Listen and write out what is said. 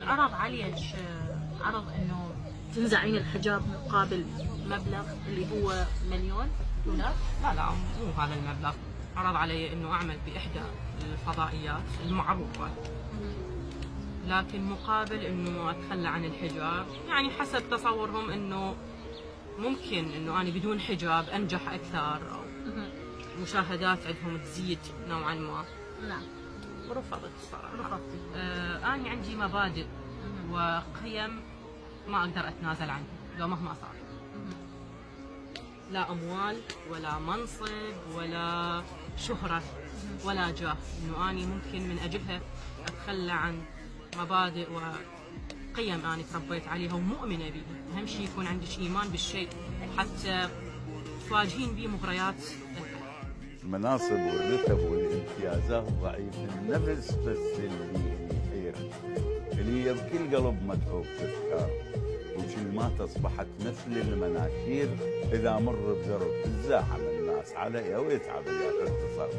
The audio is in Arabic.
عرض عليك عرض انه تنزعين الحجاب مقابل مبلغ اللي هو مليون دولار؟ لا مو هذا المبلغ. عرض علي انه اعمل باحدى الفضائيات المعروفه، لكن مقابل انه اتخلى عن الحجاب. يعني حسب تصورهم انه ممكن انه انا بدون حجاب انجح اكثر، او مشاهدات عندهم تزيد نوعا ما. نعم. ورفضت الصراحه. رفضتي. انا عندي مبادئ وقيم ما اقدر اتنازل عنها لو مهما صار. لا اموال ولا منصب ولا شهره ولا جاه، انه اني ممكن من اجلها اتخلى عن مبادئ وقيم انا تربيت عليها ومؤمنه بها. اهم شيء يكون عندك ايمان بالشيء حتى تواجهين به مغريات المناصب والرتب والامتيازات ضعيف النفس، بس اللي يحير اللي هي بكل قلب متعوب تذكار، وكلمات اصبحت مثل المناشير اذا مر بزرب تزاحم الناس عليها ويتعب اللي اختصر.